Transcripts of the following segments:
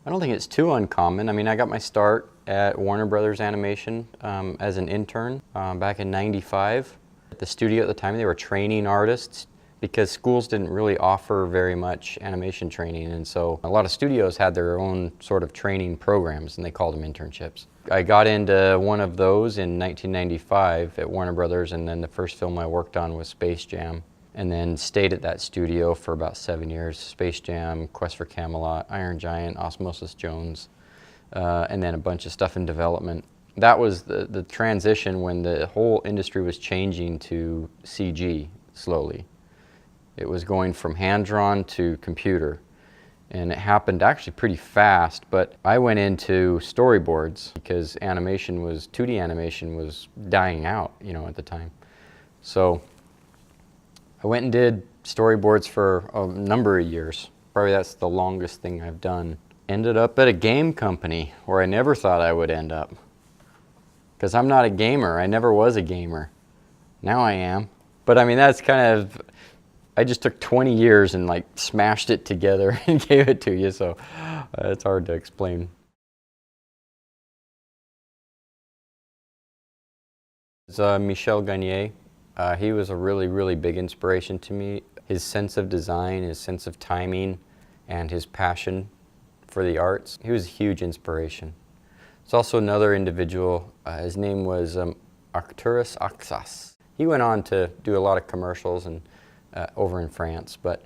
I don't think it's too uncommon. I mean, I got my start at Warner Brothers Animation as an intern back in '95. At the studio at the time, they were training artists because schools didn't really offer very much animation training, and so a lot of studios had their own sort of training programs, and they called them internships. I got into one of those in 1995 at Warner Brothers, and then the first film I worked on was Space Jam, and then stayed at that studio for about 7 years. Space Jam, Quest for Camelot, Iron Giant, Osmosis Jones, and then a bunch of stuff in development. That was the transition when the whole industry was changing to CG slowly. It was going from hand-drawn to computer, and it happened actually pretty fast, but I went into storyboards because 2D animation was dying out, at the time. So I went and did storyboards for a number of years. Probably that's the longest thing I've done. Ended up at a game company where I never thought I would end up. Because I'm not a gamer. I never was a gamer. Now I am. But I mean, that's kind of, I just took 20 years and like smashed it together and gave it to you, so it's hard to explain. It's Michel Gagné. He was a really, really big inspiration to me. His sense of design, his sense of timing, and his passion for the arts. He was a huge inspiration. There's also another individual, his name was Arcturus Axas. He went on to do a lot of commercials and over in France, but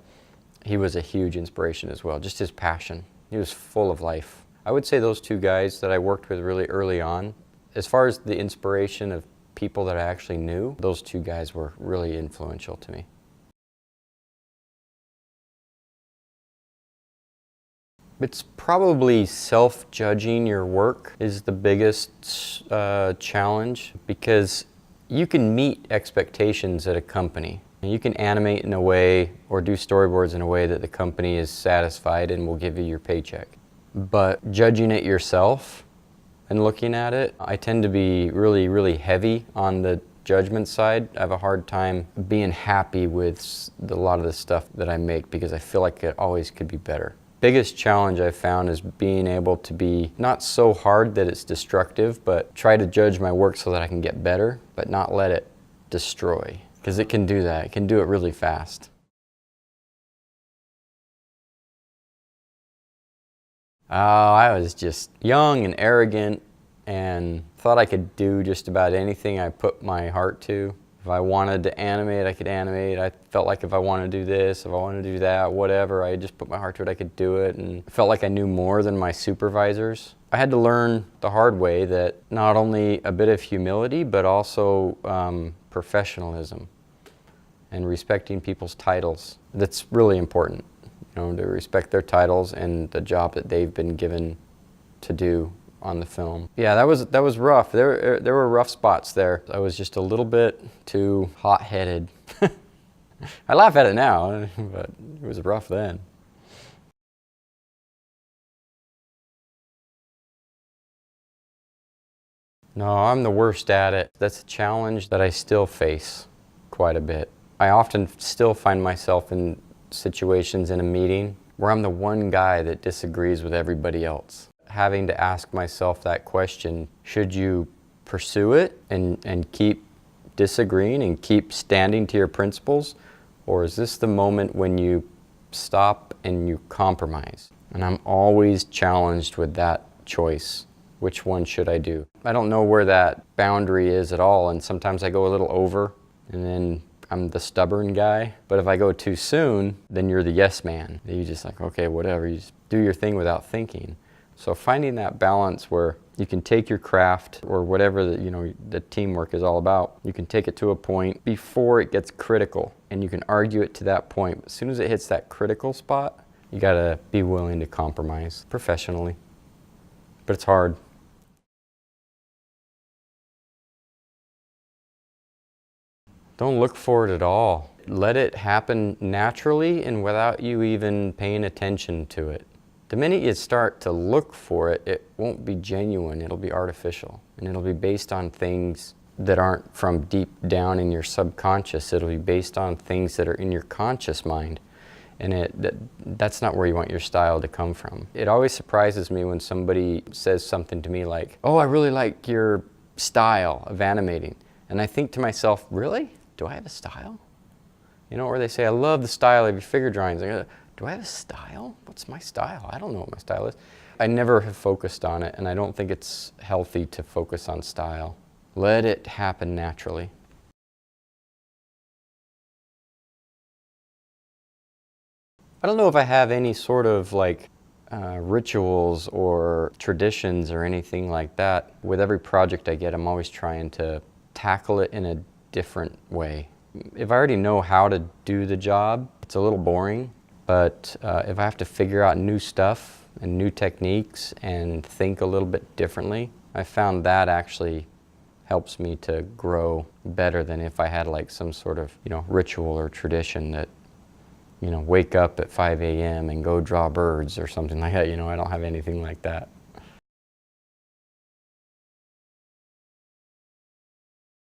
he was a huge inspiration as well, just his passion. He was full of life. I would say those two guys that I worked with really early on, as far as the inspiration of people that I actually knew, those two guys were really influential to me. It's probably self-judging your work is the biggest challenge, because you can meet expectations at a company. You can animate in a way or do storyboards in a way that the company is satisfied and will give you your paycheck. But judging it yourself and looking at it, I tend to be really, really heavy on the judgment side. I have a hard time being happy with a lot of the stuff that I make because I feel like it always could be better. Biggest challenge I've found is being able to be not so hard that it's destructive, but try to judge my work so that I can get better, but not let it destroy. Because it can do that. It can do it really fast. Oh, I was just young and arrogant and thought I could do just about anything I put my heart to. If I wanted to animate, I could animate. I felt like if I wanted to do this, if I wanted to do that, whatever, I just put my heart to it, I could do it. And I felt like I knew more than my supervisors. I had to learn the hard way that not only a bit of humility, but also professionalism and respecting people's titles. That's really important, to respect their titles and the job that they've been given to do on the film. Yeah, that was rough. There were rough spots there. I was just a little bit too hot-headed. I laugh at it now, but it was rough then. No, I'm the worst at it. That's a challenge that I still face quite a bit. I often still find myself in situations in a meeting where I'm the one guy that disagrees with everybody else. Having to ask myself that question, should you pursue it and keep disagreeing and keep standing to your principles, or is this the moment when you stop and you compromise? And I'm always challenged with that choice. Which one should I do? I don't know where that boundary is at all, and sometimes I go a little over, and then I'm the stubborn guy. But if I go too soon, then you're the yes man. You just like, okay, whatever, you just do your thing without thinking. So finding that balance where you can take your craft or whatever the teamwork is all about, you can take it to a point before it gets critical, and you can argue it to that point. As soon as it hits that critical spot, you gotta be willing to compromise professionally. But it's hard. Don't look for it at all. Let it happen naturally and without you even paying attention to it. The minute you start to look for it, it won't be genuine, it'll be artificial. And it'll be based on things that aren't from deep down in your subconscious. It'll be based on things that are in your conscious mind. And that's not where you want your style to come from. It always surprises me when somebody says something to me like, oh, I really like your style of animating. And I think to myself, really? Do I have a style? You know, or they say, I love the style of your figure drawings. I go, do I have a style? What's my style? I don't know what my style is. I never have focused on it, and I don't think it's healthy to focus on style. Let it happen naturally. I don't know if I have any sort of like rituals or traditions or anything like that. With every project I get, I'm always trying to tackle it in a different way. If I already know how to do the job, it's a little boring, but if I have to figure out new stuff and new techniques and think a little bit differently, I found that actually helps me to grow better than if I had like some sort of, you know, ritual or tradition that, you know, wake up at 5 a.m. and go draw birds or something like that. You know, I don't have anything like that.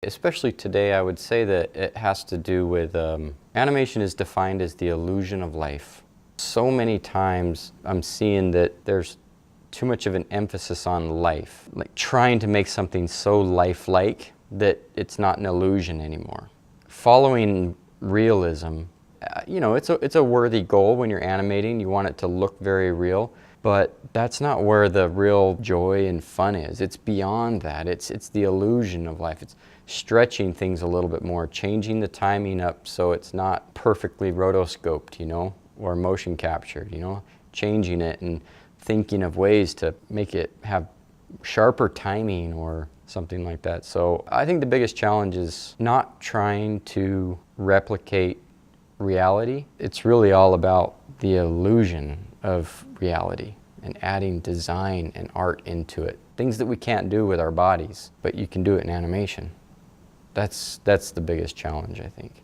Especially today, I would say that it has to do with animation is defined as the illusion of life. So many times I'm seeing that there's too much of an emphasis on life, like trying to make something so lifelike that it's not an illusion anymore. Following realism, you know, it's a worthy goal when you're animating. You want it to look very real, but that's not where the real joy and fun is. It's beyond that. It's the illusion of life. It's stretching things a little bit more, changing the timing up so it's not perfectly rotoscoped, you know, or motion captured, you know, changing it and thinking of ways to make it have sharper timing or something like that. So I think the biggest challenge is not trying to replicate reality. It's really all about the illusion of reality and adding design and art into it. Things that we can't do with our bodies, but you can do it in animation. That's the biggest challenge, I think.